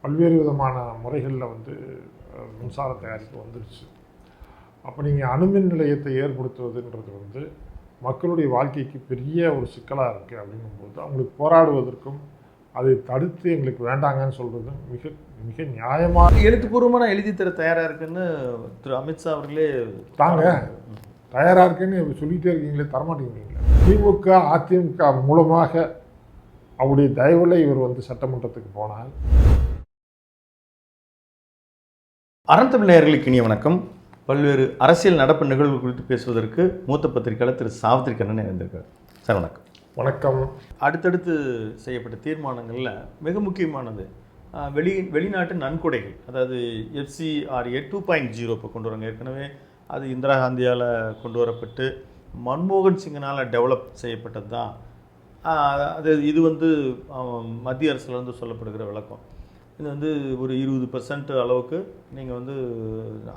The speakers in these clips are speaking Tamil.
பல்வேறு விதமான முறைகளில் வந்து மின்சார தயாரிப்பு வந்துருச்சு. அப்போ நீங்கள் அணுமின் நிலையத்தை ஏற்படுத்துவதுன்றது வந்து மக்களுடைய வாழ்க்கைக்கு பெரிய ஒரு சிக்கலாக இருக்குது. அப்படிங்கும்போது அவங்களுக்கு போராடுவதற்கும் அதை தடுத்து எங்களுக்கு வேண்டாங்கன்னு சொல்கிறது மிக மிக நியாயமாக எழுத்துப்பூர்வமாக எழுதி தர தயாராக இருக்குன்னு திரு அமித்ஷா அவர்களே தாங்க தயாராக இருக்குன்னு சொல்லிகிட்டே இருக்கீங்களே, தரமாட்டேங்கிறீங்களா? திமுக அதிமுக மூலமாக அவருடைய தயவில் இவர் வந்து சட்டமன்றத்துக்கு போனால். அறந்தமிழ் நேயர்களுக்கு இனிய வணக்கம். பல்வேறு அரசியல் நடப்பு நிகழ்வுகள் குறித்து பேசுவதற்கு மூத்த பத்திரிகையாளர் திரு சாவித்திரி கண்ணன் இணைந்திருக்கார். சார் வணக்கம். வணக்கம். அடுத்தடுத்து செய்யப்பட்ட தீர்மானங்களில் மிக முக்கியமானது வெளிநாட்டு நன்கொடைகள், அதாவது FCRA 2.0 இப்போ கொண்டு வராங்க. ஏற்கனவே அது இந்திரா காந்தியால் கொண்டு வரப்பட்டு மன்மோகன் சிங்கினால் டெவலப் செய்யப்பட்டது தான். இது வந்து மத்திய அரசுலேருந்து சொல்லப்படுகிற விளக்கம். இது வந்து ஒரு 20% அளவுக்கு நீங்கள் வந்து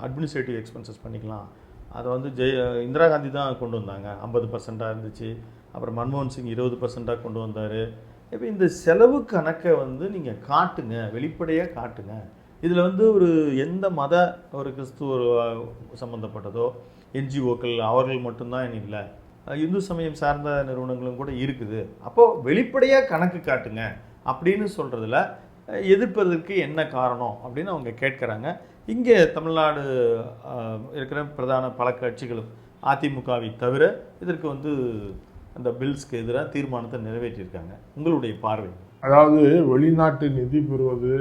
அட்மினிஸ்ட்ரேட்டிவ் எக்ஸ்பென்சஸ் பண்ணிக்கலாம். அதை வந்து இந்திரா காந்தி தான் கொண்டு வந்தாங்க. 50% இருந்துச்சு. அப்புறம் மன்மோகன் சிங் 20% கொண்டு வந்தார். இப்போ இந்த செலவு கணக்கை வந்து நீங்கள் காட்டுங்க, வெளிப்படையாக காட்டுங்க. இதில் வந்து ஒரு எந்த மத ஒரு கிறிஸ்துவ சம்மந்தப்பட்டதோ NGOக்கள் அவர்கள் மட்டும்தான் இல்லை, இந்து சமயம் சார்ந்த நிறுவனங்களும் கூட இருக்குது. அப்போது வெளிப்படையாக கணக்கு காட்டுங்க அப்படின்னு சொல்கிறதுல எதிர்ப்பதற்கு என்ன காரணம் அப்படின்னு அவங்க கேட்குறாங்க. இங்கே தமிழ்நாடு இருக்கிற பிரதான பல கட்சிகளும் அதிமுகவை தவிர இதற்கு வந்து அந்த பில்ஸ்க்கு எதிராக தீர்மானத்தை நிறைவேற்றியிருக்காங்க. உங்களுடைய பார்வை? அதாவது வெளிநாட்டு நிதி பெறுவது,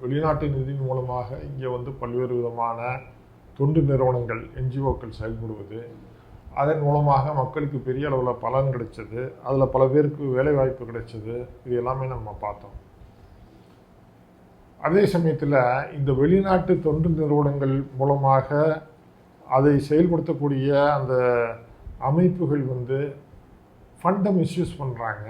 வெளிநாட்டு நிதியின் மூலமாக இங்கே வந்து பல்வேறு விதமான தொண்டு நிறுவனங்கள் NGOக்கள் செயல்படுவது, அதன் மூலமாக மக்களுக்கு பெரிய அளவில் பலன் கிடைச்சது, அதில் பல பேருக்கு வேலைவாய்ப்பு கிடைச்சது, இது எல்லாமே நம்ம பார்த்தோம். அதே சமயத்தில் இந்த வெளிநாட்டு தொண்டு நிறுவனங்கள் மூலமாக அதை செயல்படுத்தக்கூடிய அந்த அமைப்புகள் வந்து ஃபண்டை மிஸ்யூஸ் பண்ணுறாங்க.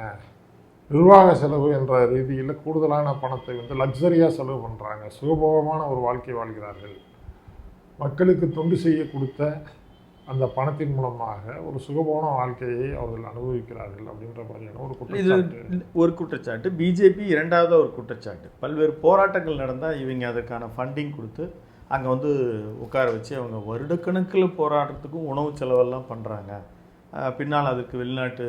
நிர்வாக செலவு என்ற ரீதியில் கூடுதலான பணத்தை வந்து லக்ஸரியாக செலவு பண்ணுறாங்க. சுகபோகமான ஒரு வாழ்க்கை வாழ்கிறார்கள். மக்களுக்கு தொண்டு செய்ய கொடுத்த அந்த பணத்தின் மூலமாக ஒரு சுகபோன வாழ்க்கையை அவர்கள் அனுபவிக்கிறார்கள் அப்படின்ற மாதிரியான ஒரு குற்றச்சாட்டு. பிஜேபி இரண்டாவது ஒரு குற்றச்சாட்டு. பல்வேறு போராட்டங்கள் நடந்தால் இவங்க அதுக்கான ஃபண்டிங் கொடுத்து அங்கே வந்து உட்கார வச்சு அவங்க வருடக்கணக்கில் போராட்டத்துக்கும் உணவு செலவெல்லாம் பண்ணுறாங்க. பின்னால் அதுக்கு வெளிநாட்டு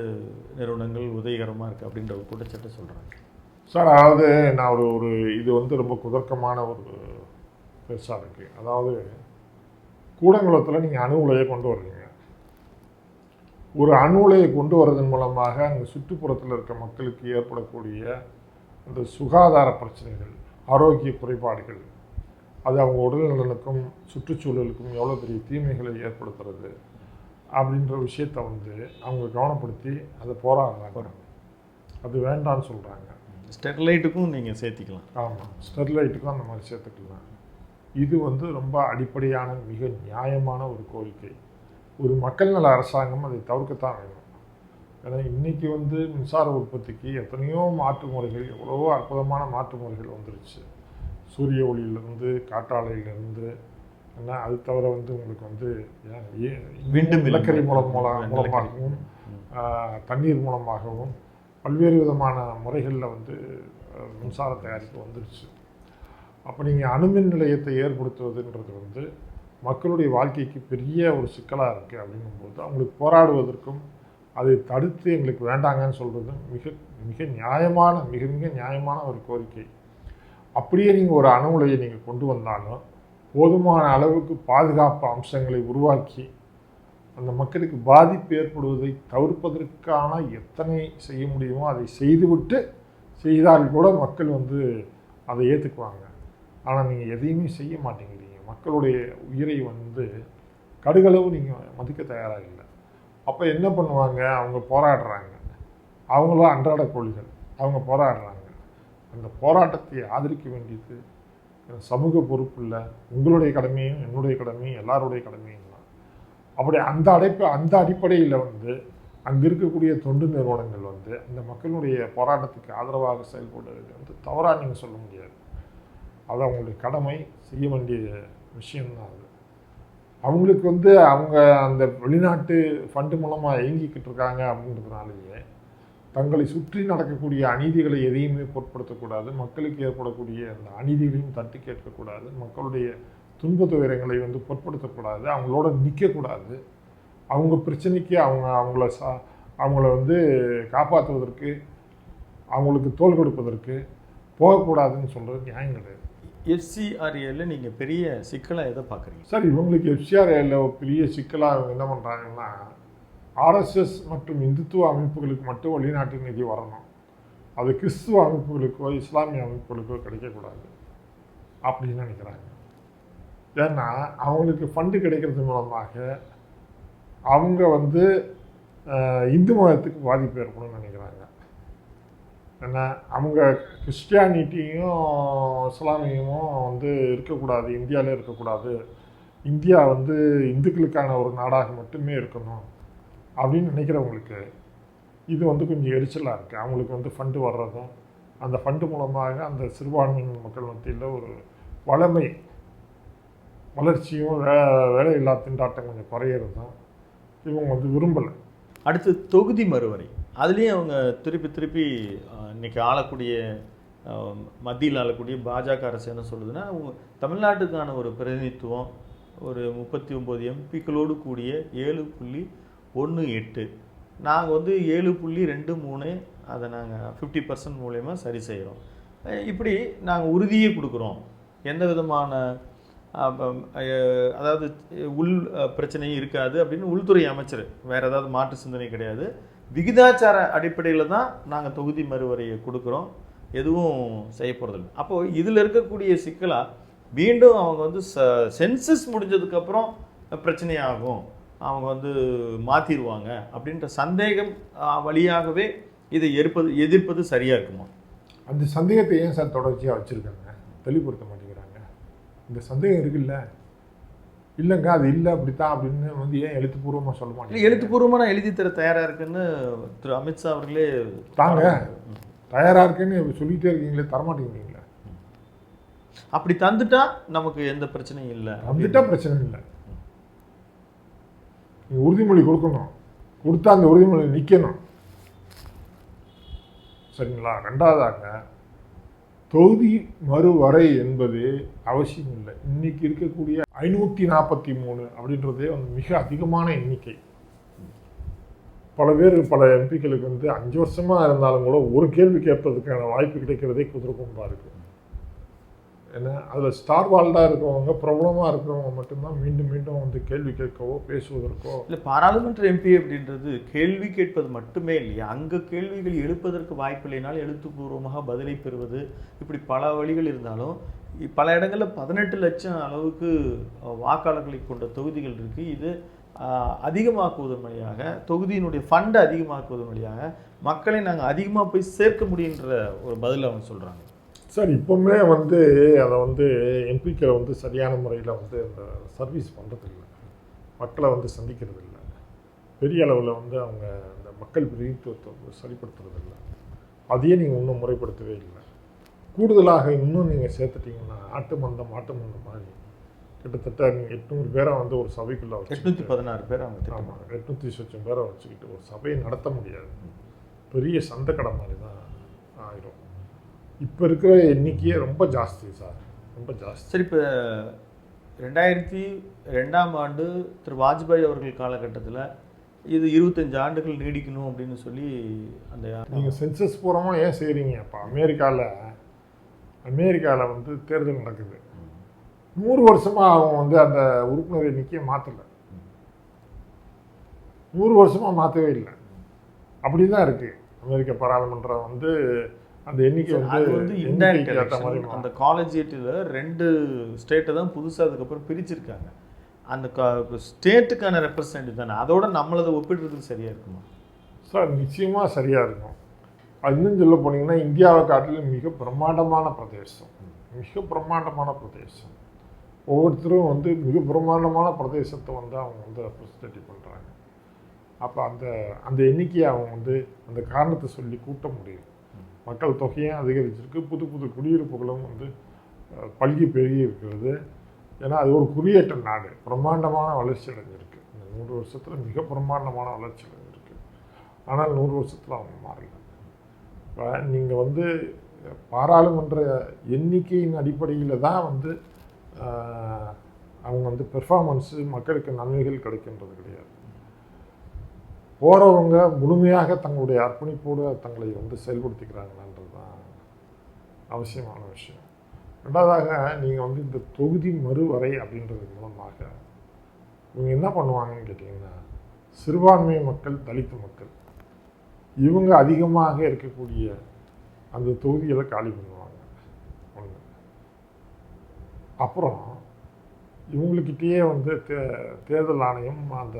நிறுவனங்கள் உதவிகரமாக இருக்குது அப்படின்ற ஒரு குற்றச்சாட்டை சொல்கிறாங்க. சார், அதாவது நான் ஒரு இது வந்து ரொம்ப குதர்க்கமான ஒரு பெருசாக இருக்குது. அதாவது கூடங்குளத்தில் நீங்கள் அணு உலையை கொண்டு வர்றீங்க. ஒரு அணு உலையை கொண்டு வர்றதன் மூலமாக அங்கே சுற்றுப்புறத்தில் இருக்க மக்களுக்கு ஏற்படக்கூடிய அந்த சுகாதார பிரச்சனைகள், ஆரோக்கிய குறைபாடுகள், அது அவங்க உடல் நலனுக்கும் சுற்றுச்சூழலுக்கும் எவ்வளோ பெரிய தீமைகளை ஏற்படுத்துறது அப்படின்ற விஷயத்தை வந்து அவங்க கவனப்படுத்தி அதை போராடுறாங்க. அது வேண்டான்னு சொல்கிறாங்க. ஸ்டெர்லைட்டுக்கும் நீங்கள் சேர்த்திக்கலாம். ஆமாம், ஸ்டெர்லைட்டுக்கும் அந்த மாதிரி சேர்த்துக்கலாம். இது வந்து ரொம்ப அடிப்படையான மிக நியாயமான ஒரு கோரிக்கை. ஒரு மக்கள் நல அரசாங்கம் அதை தவிர்க்கத்தான் வேணும். ஏன்னா இன்றைக்கி வந்து மின்சார உற்பத்திக்கு எத்தனையோ மாற்று முறைகள், எவ்வளவோ அற்புதமான மாற்று முறைகள் வந்துருச்சு. சூரிய ஒளியிலேருந்து, காற்றாலையிலேருந்து, ஏன்னா அது தவிர வந்து உங்களுக்கு வந்து நிலக்கரி மூலமாகவும் தண்ணீர் மூலமாகவும் பல்வேறு விதமான முறைகளில் வந்து மின்சார தயாரிப்பு வந்துருச்சு. அப்போ நீங்கள் அணுமின் நிலையத்தை ஏற்படுத்துவதுன்றது வந்து மக்களுடைய வாழ்க்கைக்கு பெரிய ஒரு சிக்கலாக இருக்குது. அப்படிங்கும்போது அவங்களுக்கு போராடுவதற்கும் அதை தடுத்து எங்களுக்கு வேண்டாங்கன்னு சொல்கிறது மிக மிக நியாயமான மிக மிக நியாயமான ஒரு கோரிக்கை. அப்படியே நீங்கள் ஒரு அணு உலையை நீங்கள் கொண்டு வந்தாலும் போதுமான அளவுக்கு பாதுகாப்பு அம்சங்களை உருவாக்கி அந்த மக்களுக்கு பாதிப்பு ஏற்படுவதை தவிர்ப்பதற்கான எத்தனை செய்ய முடியுமோ அதை செய்துவிட்டு செய்தால் கூட மக்கள் வந்து அதை ஏற்றுக்குவாங்க. ஆனால் நீங்கள் எதையுமே செய்ய மாட்டேங்கிறீங்க. மக்களுடைய உயிரை வந்து கடுகளவு நீங்கள் மதிக்க தயாராக இல்லை. அப்போ என்ன பண்ணுவாங்க? அவங்க போராடுறாங்க. அவங்களும் அன்றாட கோழிகள், அவங்க போராடுறாங்க. அந்த போராட்டத்தை ஆதரிக்க வேண்டியது சமூக பொறுப்பு இல்லை, உங்களுடைய கடமையும் என்னுடைய கடமையும் எல்லாருடைய கடமையும் தான். அப்படி அந்த அடிப்படையில் வந்து அங்கே இருக்கக்கூடிய தொண்டு நிறுவனங்கள் வந்து அந்த மக்களுடைய போராட்டத்துக்கு ஆதரவாக செயல்படுறது வந்து தவறாக நீங்கள் சொல்ல முடியாது. அது அவங்களுடைய கடமை, செய்ய வேண்டிய விஷயம்தான் அது. அவங்களுக்கு வந்து அவங்க அந்த வெளிநாட்டு ஃபண்டு மூலமாக இயங்கிக்கிட்டு இருக்காங்க அப்படின்றதுனாலேயே தங்களை சுற்றி நடக்கக்கூடிய அநீதிகளை எதையுமே பொருட்படுத்தக்கூடாது, மக்களுக்கு ஏற்படக்கூடிய அந்த அநீதிகளையும் தட்டி கேட்கக்கூடாது, மக்களுடைய துன்ப துயரங்களை வந்து பொருட்படுத்தக்கூடாது, அவங்களோட நிற்கக்கூடாது, அவங்க பிரச்சனைக்கு அவங்கள வந்து காப்பாற்றுவதற்கு, அவங்களுக்கு தோள் கொடுப்பதற்கு போகக்கூடாதுன்னு சொல்கிறது நியாயம் கிடையாது. எஃப்சிஆர்ஏல நீங்கள் பெரிய சிக்கலாக எதை பார்க்குறீங்க சார்? இவங்களுக்கு எஃப்சிஆர்ஏல பெரிய சிக்கலாக அவங்க என்ன பண்ணுறாங்கன்னா, ஆர்எஸ்எஸ் மற்றும் இந்துத்துவ அமைப்புகளுக்கு மட்டும் வெளிநாட்டு நிதி வரணும், அது கிறிஸ்துவ அமைப்புகளுக்கோ இஸ்லாமிய அமைப்புகளுக்கோ கிடைக்கக்கூடாது அப்படின்னு நினைக்கிறாங்க. ஏன்னா அவங்களுக்கு ஃபண்டு கிடைக்கிறது மூலமாக அவங்க வந்து இந்து மதத்துக்கு பாதிப்பு ஏற்படும்னு நினைக்கிறாங்க. ஏன்னா அவங்க கிறிஸ்டியானிட்டியும் இஸ்லாமியமும் வந்து இருக்கக்கூடாது, இந்தியாவிலே இருக்கக்கூடாது, இந்தியா வந்து இந்துக்களுக்கான ஒரு நாடாக மட்டுமே இருக்கணும் அப்படின்னு நினைக்கிறவங்களுக்கு இது வந்து கொஞ்சம் எரிச்சலாக இருக்குது. அவங்களுக்கு வந்து ஃபண்டு வர்றதும், அந்த ஃபண்டு மூலமாக அந்த சிறுபான்மையின மக்கள் மத்தியில் ஒரு வளர்ச்சியும் வேலையில்லா திண்டாட்டம் கொஞ்சம் குறையிறதும் இவங்க வந்து விரும்பலை. அடுத்து தொகுதி மறுவரை, அதுலேயும் அவங்க திருப்பி இன்றைக்கி ஆளக்கூடிய மத்தியில் ஆளக்கூடிய பாஜக அரசு என்ன சொல்லுதுன்னா, தமிழ்நாட்டுக்கான ஒரு பிரதிநிதித்துவம் ஒரு 39 எம்பிக்களோடு கூடிய 7.18, நாங்கள் வந்து 7.23 அதை நாங்கள் 50% மூலயமா சரி செய்கிறோம், இப்படி நாங்கள் உறுதியே கொடுக்குறோம், எந்த விதமான அதாவது உள் பிரச்சனையும் இருக்காது அப்படின்னு உள்துறை அமைச்சர், வேறு ஏதாவது மாற்று சிந்தனை கிடையாது, விகிதாச்சார அடிப்படையில் தான் நாங்கள் தொகுதி மறுவரையை கொடுக்குறோம், எதுவும் செய்ய போகிறதில்லை. அப்போது இதில் இருக்கக்கூடிய சிக்கலாக மீண்டும் அவங்க வந்து சென்சஸ் முடிஞ்சதுக்கப்புறம் பிரச்சனையாகும், அவங்க வந்து மாற்றிடுவாங்க அப்படின்ற சந்தேகம் வழியாகவே இதை எதிர்ப்பது சரியாக இருக்குமா? அந்த சந்தேகத்தை ஏன் சார் தொடர்ச்சியாக வச்சுருக்காங்க, தெளிவுபடுத்த மாட்டேங்கிறாங்க. இந்த சந்தேகம் இருக்குல்ல, இல்லைங்க அது இல்லை அப்படித்தான் அப்படின்னு வந்து ஏன் எழுத்துப்பூர்வமாக சொல்ல மாட்டேங்க? எழுத்துப்பூர்வமாக நான் எழுதி தர தயாராக இருக்குன்னு திரு அமித்ஷா அவர்களே தாங்க தயாராக இருக்குன்னு சொல்லிகிட்டே இருக்கீங்களே, தரமாட்டேங்கிறீங்களா? அப்படி தந்துட்டா நமக்கு எந்த பிரச்சனையும் இல்லை, தந்துட்டா பிரச்சனை இல்லை. நீங்கள் உறுதிமொழி கொடுக்கணும், கொடுத்தா அந்த உறுதிமொழி நிற்கணும், சரிங்களா? ரெண்டாவதாக தொகுதி மறுவரை என்பது அவசியம் இல்லை. இன்னைக்கு இருக்கக்கூடிய 543 அப்படின்றதே வந்து மிக அதிகமான எண்ணிக்கை. பல எம்பிக்களுக்கு வந்து 5 வருஷமாக இருந்தாலும் கூட ஒரு கேள்வி கேட்பதற்கான வாய்ப்பு கிடைக்கிறதே குதிரைக்கொம்பா இருக்குது. ஏன்னா அதில் ஸ்டார் வால்டாக இருக்கிறவங்க, பிரபலமாக இருக்கிறவங்க மட்டும்தான் மீண்டும் மீண்டும் வந்து கேள்வி கேட்கவோ பேசுவதற்கோ. இல்லை, பாராளுமன்ற எம்பி அப்படின்றது கேள்வி கேட்பது மட்டுமே இல்லையா, அங்கே கேள்விகள் எழுப்பதற்கு வாய்ப்பு இல்லைனாலும் எழுத்துப்பூர்வமாக பதிலை பெறுவது, இப்படி பல வழிகள் இருந்தாலும் பல இடங்களில் 18 லட்சம் அளவுக்கு வாக்காளர்களை கொண்ட தொகுதிகள் இருக்குது. இது அதிகமாக்குவதன் வழியாக, தொகுதியினுடைய ஃபண்டை அதிகமாக்குவதன் வழியாக மக்களை நாங்கள் அதிகமாக போய் சேர்க்க முடியுன்ற ஒரு பதில் அவங்க சொல்கிறாங்க. சார், இப்போவுமே வந்து அதை வந்து எம்பிக்களை வந்து சரியான முறையில் வந்து அந்த சர்வீஸ் பண்ணுறதில்லை, மக்களை வந்து சந்திக்கிறது இல்லை, பெரிய அளவில் வந்து அவங்க அந்த மக்கள் பிரதிநிதித்துவத்தை வந்து சரிப்படுத்துறதில்லை. அதையே நீங்கள் இன்னும் முறைப்படுத்தவே இல்லை. கூடுதலாக இன்னும் நீங்கள் சேர்த்துட்டிங்கன்னா ஆட்டு மந்தம் மாதிரி கிட்டத்தட்ட நீங்கள் 800 பேரை வந்து ஒரு சபைக்குள்ளே வச்சு 816 பேர் அவங்க, ஆமாம் 800 பேரை வச்சுக்கிட்டு ஒரு சபையை நடத்த முடியாது, பெரிய சந்தைக்கடை மாதிரி தான் ஆயிரும். இப்போ இருக்கிற எண்ணிக்கையே ரொம்ப ஜாஸ்தி சார், ரொம்ப ஜாஸ்தி. சரி, இப்போ 2002ஆம் ஆண்டு திரு வாஜ்பாய் அவர்கள் காலகட்டத்தில் இது 25 ஆண்டுகள் நீடிக்கணும் அப்படின்னு சொல்லி அந்த நீங்கள் சென்சஸ் பூர்வமாக ஏன் செய்கிறீங்க? அப்போ அமெரிக்காவில் வந்து தேர்தல் நடக்குது, 100 வருஷமாக அவங்க வந்து அந்த உறுப்பினர் எண்ணிக்கையை மாற்றலை, 100 வருஷமாக மாற்றவே இல்லை, அப்படி தான் இருக்குது அமெரிக்க பாராளுமன்றம் வந்து. அந்த எண்ணிக்கை வந்து இன்டைரக்ட் எலெக்ஷன், அந்த காலேஜியேட்டில் 2 ஸ்டேட்டை தான் புதுசாக அதுக்கப்புறம் பிரிச்சிருக்காங்க, அந்த ஸ்டேட்டுக்கான ரெப்ரசன்டேட்டிவ் தானே, அதோட நம்மளதை ஒப்பிடுறதுக்கு சரியாக இருக்குமா? சார், நிச்சயமாக சரியாக இருக்கும். அது இன்னும் சொல்ல போனீங்கன்னா இந்தியாவை காட்டிலும் மிக பிரம்மாண்டமான பிரதேசம், ஒவ்வொருத்தரும் வந்து மிக பிரம்மாண்டமான பிரதேசத்தை வந்து அவங்க வந்து ரெப்ரசன்டேட்டிவ் பண்ணுறாங்க. அப்போ அந்த எண்ணிக்கையை அவங்க வந்து அந்த காரணத்தை சொல்லி கூட்ட முடியும். மக்கள் தொகையும் அதிகரிச்சிருக்கு, புது புது குடியிருப்புகளும் வந்து பல்கி பெருகி இருக்கிறது. ஏன்னா அது ஒரு குடியேற்ற நாடு, பிரம்மாண்டமான வளர்ச்சி அடைஞ்சிருக்கு. இந்த 100 வருஷத்தில் மிக பிரம்மாண்டமான வளர்ச்சி அடைஞ்சிருக்கு. ஆனால் 100 வருஷத்தில் அவங்க மாறல. இப்போ நீங்கள் வந்து பாராளுமன்ற எண்ணிக்கையின் அடிப்படையில் தான் வந்து அவங்க வந்து பெர்ஃபார்மன்ஸு மக்களுக்கு நன்மைகள் கிடைக்கின்றது கிடையாது. போகிறவங்க முழுமையாக தங்களுடைய அர்ப்பணிப்போடு தங்களை வந்து செயல்படுத்திக்கிறாங்கன்றது தான் அவசியமான விஷயம். ரெண்டாவதாக நீங்கள் வந்து இந்த தொகுதி மறுவரை அப்படின்றது மூலமாக இவங்க என்ன பண்ணுவாங்கன்னு கேட்டிங்கன்னா, சிறுபான்மை மக்கள், தலித் மக்கள் இவங்க அதிகமாக இருக்கக்கூடிய அந்த தொகுதிகளை காலி பண்ணுவாங்க ஒன்று. அப்புறம் இவங்களுக்கிட்டேயே வந்து தேர்தல் ஆணையம் அந்த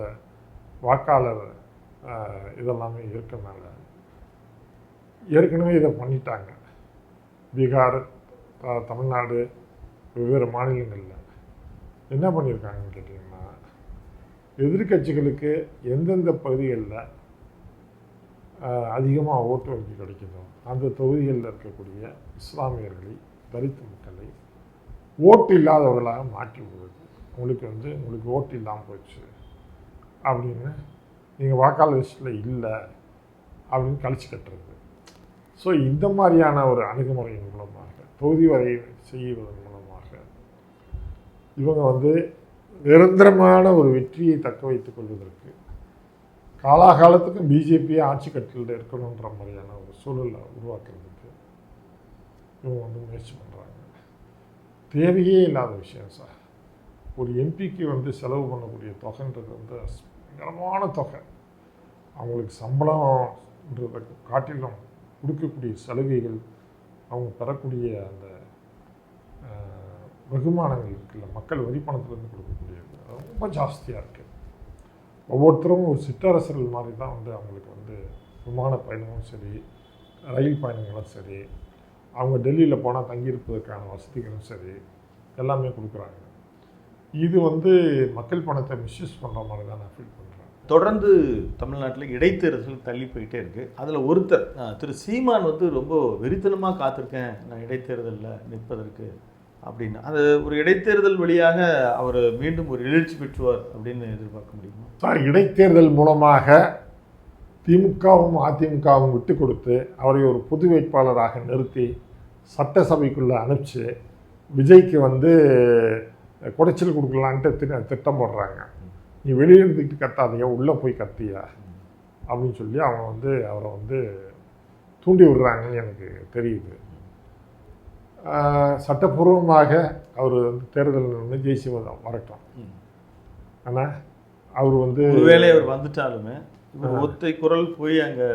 வாக்காளர் இதெல்லாமே இருக்கனால ஏற்கனவே இதை பண்ணிட்டாங்க. பீகார், தமிழ்நாடு, வெவ்வேறு மாநிலங்களில் என்ன பண்ணியிருக்காங்கன்னு கேட்டிங்கன்னா, எதிர்கட்சிகளுக்கு எந்தெந்த பகுதிகளில் அதிகமாக ஓட்டு வங்கி கிடைக்குதோ அந்த தொகுதிகளில் இருக்கக்கூடிய இஸ்லாமியர்களை, தலித் மக்களை ஓட்டு இல்லாதவர்களாக மாற்றி விடுவது. உங்களுக்கு ஓட்டு இல்லாமல் போச்சு அப்படின்னு, நீங்கள் வாக்காளர் லிஸ்ட்டில் இல்லை அப்படின்னு கழிச்சு கட்டுறது. ஸோ இந்த மாதிரியான ஒரு அணுகுமுறையின் மூலமாக, தொகுதி வரை செய்வதன் மூலமாக இவங்க வந்து நிரந்தரமான ஒரு வெற்றியை தக்க வைத்துக் கொள்வதற்கு காலாகாலத்துக்கு பிஜேபியை ஆட்சி கட்டில் இருக்கணுன்ற மாதிரியான ஒரு சூழலை உருவாக்குறதுக்கு இவங்க வந்து முயற்சி பண்ணுறாங்க. தேவையே இல்லாத விஷயம் சார். ஒரு எம்பிக்கு வந்து செலவு பண்ணக்கூடிய தொகைன்றது வந்து பயங்கரமான தொகை. அவங்களுக்கு சம்பளம்ன்றதை காட்டிலும் கொடுக்கக்கூடிய சலுகைகள், அவங்க பெறக்கூடிய அந்த வெகுமானங்கள் இருக்குல்ல, மக்கள் வரி பணத்துலேருந்து கொடுக்கக்கூடியது ரொம்ப ஜாஸ்தியாக இருக்குது. ஒவ்வொருத்தரும் ஒரு சிற்றரசர்கள் மாதிரி தான் வந்து அவங்களுக்கு வந்து விமான பயணமும் சரி, ரயில் பயணங்களும் சரி, அவங்க டெல்லியில் போனால் தங்கியிருப்பதற்கான வசதிகளும் சரி எல்லாமே கொடுக்குறாங்க. இது வந்து மக்கள் பணத்தை மிஸ்யூஸ் பண்ணுற மாதிரி தான் நான் ஃபீல் பண்ணுறேன். தொடர்ந்து தமிழ்நாட்டில் இடைத்தேர்தல் தள்ளி போயிட்டே இருக்குது. அதில் ஒருத்தர் திரு சீமான் வந்து ரொம்ப வெறித்தனமாக காத்திருக்கேன் நான் இடைத்தேர்தலில் நிற்பதற்கு அப்படின்னு. அது ஒரு இடைத்தேர்தல் வழியாக அவர் மீண்டும் ஒரு எழுச்சி பெற்றுவார் அப்படின்னு எதிர்பார்க்க முடியுமா சார்? இடைத்தேர்தல் மூலமாக திமுகவும் அதிமுகவும் விட்டு கொடுத்து அவரை ஒரு பொது வேட்பாளராக நிறுத்தி சட்டசபைக்குள்ளே அனுப்பிச்சு விஜய்க்கு வந்து குடைச்சல் கொடுக்கலான்ட்டு திட்டம் போடுறாங்க. நீ வெளியே இருந்துக்கிட்டு கத்தாதையா, உள்ளே போய் கத்தியா அப்படின்னு சொல்லி அவங்க வந்து அவரை வந்து தூண்டி விடுறாங்கன்னு எனக்கு தெரியுது. சட்டப்பூர்வமாக அவர் வந்து தேர்தலில் வந்து ஜெயிச்சு வரட்டும். ஆனால் அவர் வந்து ஒருவேளை அவர் வந்துட்டாலுமே இவர் ஒத்தை குரல் போய் அங்கே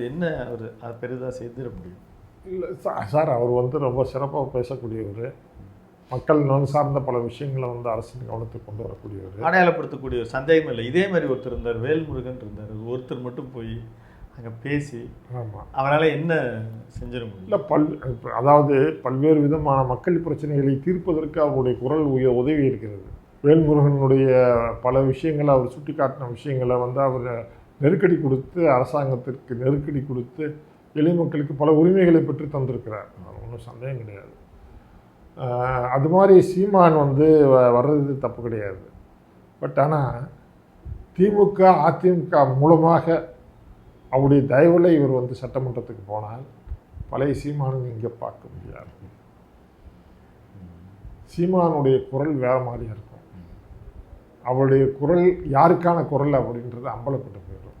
என்ன அவர் அதை பெரிதாக செய்திட முடியும்? இல்லை சார், அவர் வந்து ரொம்ப சிறப்பாக பேசக்கூடியவர், மக்கள் நலன் சார்ந்த பல விஷயங்களை வந்து அரசின் கவனத்துக்கு கொண்டு வரக்கூடியவர், அடையாளப்படுத்தக்கூடிய ஒரு சந்தேகம் இல்லை. இதே மாதிரி ஒருத்தர் இருந்தார், வேல்முருகன் இருந்தார். ஒருத்தர் மட்டும் போய் அங்கே பேசி ஆமாம் அவரால் என்ன செஞ்சிட முடியும்? இல்லை அதாவது பல்வேறு விதமான மக்கள் பிரச்சனைகளை தீர்ப்பதற்கு அவருடைய குரல் உதவி இருக்கிறது. வேல்முருகனுடைய பல விஷயங்களை, அவர் சுட்டி காட்டின விஷயங்களை வந்து அவர் நெருக்கடி கொடுத்து, அரசாங்கத்திற்கு நெருக்கடி கொடுத்து எளிய மக்களுக்கு பல உரிமைகளை பெற்று தந்திருக்கிறார். ஒன்றும் சந்தேகம் கிடையாது. அது மாதிரி சீமான் வந்து வர்றது தப்பு கிடையாது. பட் ஆனால் திமுக அதிமுக மூலமாக அவருடைய தயவில் இவர் வந்து சட்டமன்றத்துக்கு போனால் பழைய சீமானு இங்கே பார்க்க முடியாது. சீமானுடைய குரல் வேறு மாதிரியாக இருக்கும். அவருடைய குரல் யாருக்கான குரல் அப்படின்றது அம்பலப்பட்டு போயிடும்.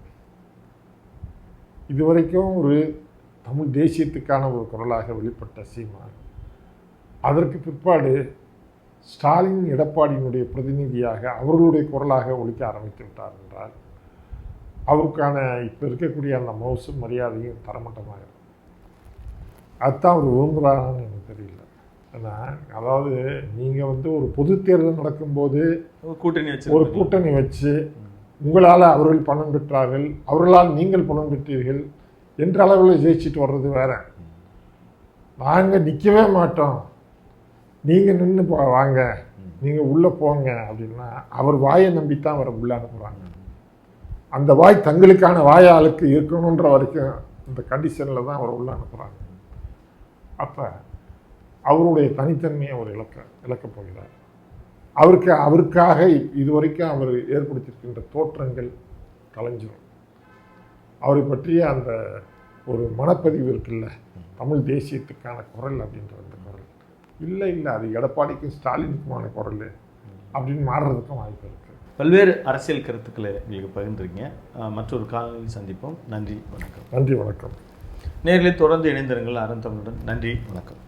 இதுவரைக்கும் ஒரு தமிழ் தேசியத்துக்கான ஒரு குரலாக வெளிப்பட்ட சீமான் அதற்கு பிற்பாடு ஸ்டாலின், எடப்பாடியினுடைய பிரதிநிதியாக அவர்களுடைய குரலாக ஒலிக்க ஆரம்பித்து விட்டார் என்றால் அவருக்கான இப்போ இருக்கக்கூடிய அந்த மவுசும் மரியாதையும் தரமட்டமாக இருக்கும். அதுதான் அவர் விரும்புகிறான்னு எனக்கு தெரியல. ஏன்னா அதாவது நீங்கள் வந்து ஒரு பொது தேர்தல் நடக்கும்போது ஒரு கூட்டணி வச்சு உங்களால் அவர்கள் பணம் பெற்றார்கள், அவர்களால் நீங்கள் பணம் பெற்றீர்கள் என்ற அளவில் ஜெயிச்சுட்டு வர்றது வேற. நாங்கள் நிற்கவே மாட்டோம், நீங்கள் நின்று வாங்க, நீங்கள் உள்ளே போங்க அப்படின்னா அவர் வாயை நம்பித்தான் அவரை உள்ளே அனுப்புகிறாங்க. அந்த வாய் தங்களுக்கான வாயாளுக்கு இருக்கணுன்ற வரைக்கும் இந்த கண்டிஷனில் தான் அவரை உள்ளே அனுப்புகிறாங்க. அப்போ அவருடைய தனித்தன்மையை அவர் இழக்கப் போகிறார். அவருக்காக இதுவரைக்கும் அவர் ஏற்படுத்தியிருக்கின்ற தோற்றங்கள் கலைஞ்சிடும். அவரை பற்றிய அந்த ஒரு மனப்பதிவு இருக்குல்ல, தமிழ் தேசியத்துக்கான குரல் அப்படின்ற அந்த குரல் இல்லை அது எடப்பாடிக்கும் ஸ்டாலினுக்குமான குரல் அப்படின்னு மாறுறதுக்கும் வாய்ப்பு இருக்குது. பல்வேறு அரசியல் கருத்துக்களை உங்களுக்கு பகிர்ந்துருக்கீங்க. மற்றொரு காலையில் சந்திப்போம். நன்றி, வணக்கம். நன்றி, வணக்கம். நேர்களை தொடர்ந்து இணைந்திருங்கள் அறம் தமிழுடன். நன்றி, வணக்கம்.